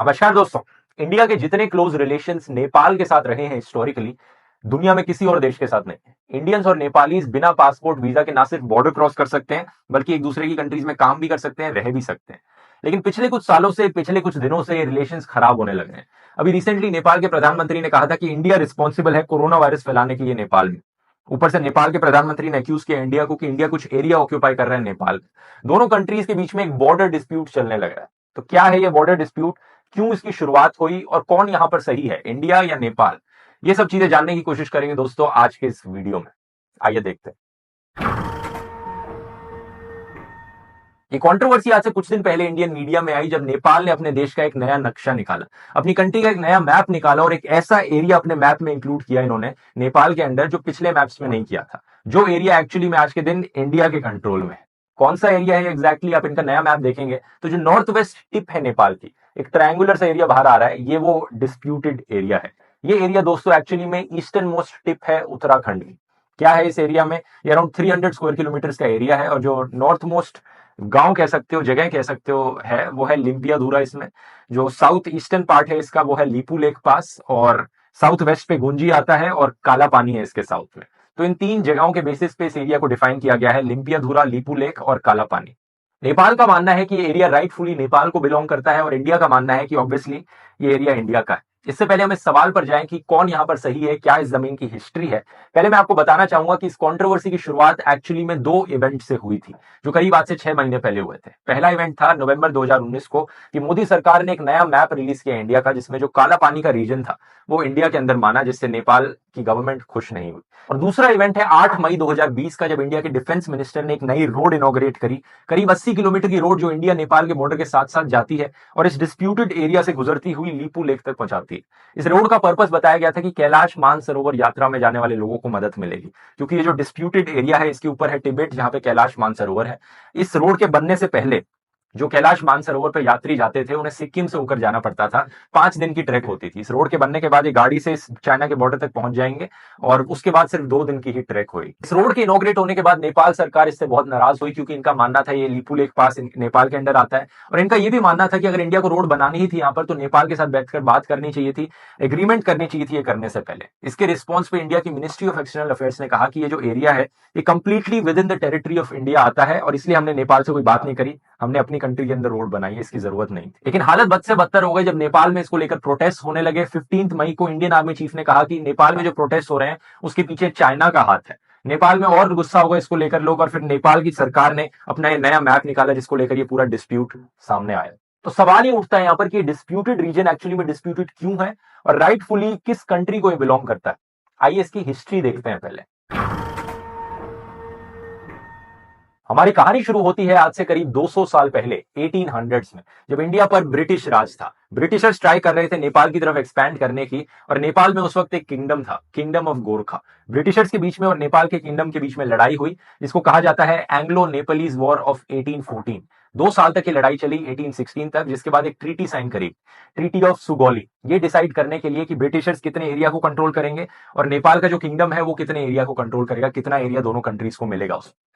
नमस्कार दोस्तों। इंडिया के जितने क्लोज रिलेशंस नेपाल के साथ रहे हैं हिस्टोरिकली, दुनिया में किसी और देश के साथ नहीं है। इंडियंस और नेपालीज बिना पासपोर्ट वीजा के ना सिर्फ बॉर्डर क्रॉस कर सकते हैं, बल्कि एक दूसरे की कंट्रीज में काम भी कर सकते हैं, रह भी सकते हैं। लेकिन पिछले कुछ सालों से, पिछले कुछ दिनों से रिलेशंस खराब होने लगे हैं। अभी रिसेंटली नेपाल के प्रधानमंत्री ने कहा था कि इंडिया रिस्पॉन्सिबल है कोरोना वायरस फैलाने के लिए नेपाल में। ऊपर से नेपाल के प्रधानमंत्री ने एक्यूज किया इंडिया को कि इंडिया कुछ एरिया ऑक्यूपाई कर रहा है नेपाल में। दोनों कंट्रीज के बीच में एक बॉर्डर डिस्प्यूट चलने लगा है। तो क्या है ये बॉर्डर डिस्प्यूट, क्यों इसकी शुरुआत हुई और कौन यहां पर सही है, इंडिया या नेपाल? ये सब चीजें जानने की कोशिश करेंगे दोस्तों आज के इस वीडियो में। आइए देखते हैं। ये कंट्रोवर्सी आज से कुछ दिन पहले इंडियन मीडिया में आई, जब नेपाल ने अपने देश का एक नया नक्शा निकाला, अपनी कंट्री का एक नया मैप निकाला और एक ऐसा एरिया अपने मैप में इंक्लूड किया इन्होंने नेपाल के अंदर, जो पिछले मैप्स में नहीं किया था। जो एरिया एक्चुअली में आज के दिन इंडिया के कंट्रोल में है। कौन सा एरिया है एग्जैक्टली, आप इनका नया मैप देखेंगे तो जो नॉर्थ वेस्ट टिप है नेपाल की, एक ट्रायंगुलर सा एरिया बाहर आ रहा है, ये वो डिस्प्यूटेड एरिया है। ये एरिया दोस्तों एक्चुअली में ईस्टर्न मोस्ट टिप है उत्तराखंड की। क्या है इस एरिया में? ये अराउंड 300 स्क्वायर किलोमीटर का एरिया है, और जो नॉर्थ मोस्ट गांव कह सकते हो, जगह कह सकते हो, है वो है लिम्पियाधुरा। इसमें जो साउथ ईस्टर्न पार्ट है इसका, वो है लीपू लेक पास, और साउथ वेस्ट पे गुंजी आता है, और काला पानी है इसके साउथ में। तो इन तीन जगहों के बेसिस पे इस एरिया को डिफाइन किया गया है, लिम्पियाधुरा, लीपू लेक और काला पानी। नेपाल का मानना है कि ये एरिया राइटफुली नेपाल को बिलोंग करता है, और इंडिया का मानना है कि ऑब्वियसली ये एरिया इंडिया का है। इससे पहले हम इस सवाल पर जाएं कि कौन यहां पर सही है, क्या इस जमीन की हिस्ट्री है, पहले मैं आपको बताना चाहूंगा कि इस कंट्रोवर्सी की शुरुआत एक्चुअली में दो इवेंट से हुई थी, जो करीब आज से 6 महीने पहले हुए थे। पहला इवेंट था नवंबर 2019 को, कि मोदी सरकार ने एक नया मैप रिलीज किया इंडिया का, जिसमें जो काला पानी का रीजन था वो इंडिया के अंदर माना, जिससे नेपाल की गवर्नमेंट खुश नहीं हुई। और दूसरा इवेंट है 8 मई 2020 का, जब इंडिया के डिफेंस मिनिस्टर ने एक नई रोड इनॉग्रेट करी, करीब 80 किलोमीटर की रोड, जो इंडिया नेपाल के बॉर्डर के साथ साथ जाती है और इस डिस्प्यूटेड एरिया से गुजरती हुई लीपू लेक तक पहुंचाती है। इस रोड का पर्पस बताया गया था कि कैलाश मानसरोवर यात्रा में जाने वाले लोगों को मदद मिलेगी, क्योंकि ये जो डिस्प्यूटेड एरिया है इसके ऊपर है तिब्बत, जहां पे कैलाश मानसरोवर है। इस रोड के बनने से पहले जो कैलाश मानसरोवर पर यात्री जाते थे, उन्हें सिक्किम से होकर जाना पड़ता था। 5 दिन की ट्रैक होती थी। इस रोड के बनने के बाद ये गाड़ी से इस चाइना के बॉर्डर तक पहुंच जाएंगे, और उसके बाद सिर्फ 2 दिन की ही ट्रैक हुई। इस रोड के इनॉग्रेट होने के बाद नेपाल सरकार इससे बहुत नाराज हुई, क्योंकि इनका मानना था ये लीपू लेक पास नेपाल के अंदर आता है, और इनका ये भी मानना था कि अगर इंडिया को रोड बनानी ही थी यहाँ पर, तो नेपाल के साथ बैठकर बात करनी चाहिए थी, एग्रीमेंट करनी चाहिए थी ये करने से पहले। इसके रिस्पॉन्स पे इंडिया की मिनिस्ट्री ऑफ एक्सटर्नल अफेयर्स ने कहा कि ये जो एरिया है ये completely with in the territory of India आता है, और इसलिए हमने नेपाल से कोई बात नहीं करी, हमने अपनी कंट्री के अंदर रोड बनाई है, इसकी जरूरत नहीं थी। लेकिन हालत बद से बदतर हो गई जब नेपाल में इसको लेकर प्रोटेस्ट होने लगे। 15 मई को इंडियन आर्मी चीफ ने कहा कि नेपाल में जो प्रोटेस्ट हो रहे हैं उसके पीछे चाइना का हाथ है। नेपाल में और गुस्सा हो गए इसको लेकर लोग, और फिर नेपाल की सरकार ने अपना एक नया मैप निकाला, जिसको लेकर ये पूरा डिस्प्यूट सामने आया। तो सवाल ये उठता है यहाँ पर कि डिस्प्यूटेड रीजन एक्चुअली में डिस्प्यूटेड क्यों है, और राइटफुली किस कंट्री को ये बिलोंग करता है। आइए इसकी हिस्ट्री देखते हैं पहले। हमारी कहानी शुरू होती है आज से करीब 200 साल पहले, 1800s में, जब इंडिया पर ब्रिटिश राज था। ब्रिटिशर्स ट्राई कर रहे थे नेपाल की तरफ एक्सपैंड करने की, और नेपाल में उस वक्त एक किंगडम था, किंगडम ऑफ गोरखा। ब्रिटिशर्स के बीच में और नेपाल के किंगडम के बीच में लड़ाई हुई, जिसको कहा जाता है एंग्लो नेपालीज वॉर ऑफ 1814। 2 साल तक की लड़ाई चली, 1816 तक, जिसके बाद एक ट्रीटी साइन करी, ट्रीटी ऑफ सुगौली, ये डिसाइड करने के लिए कि ब्रिटिशर्स कितने एरिया को कंट्रोल करेंगे, और नेपाल का जो किंगडम है वो कितने एरिया को कंट्रोल करेगा, कितना एरिया दोनों कंट्रीज को मिलेगा उसमें।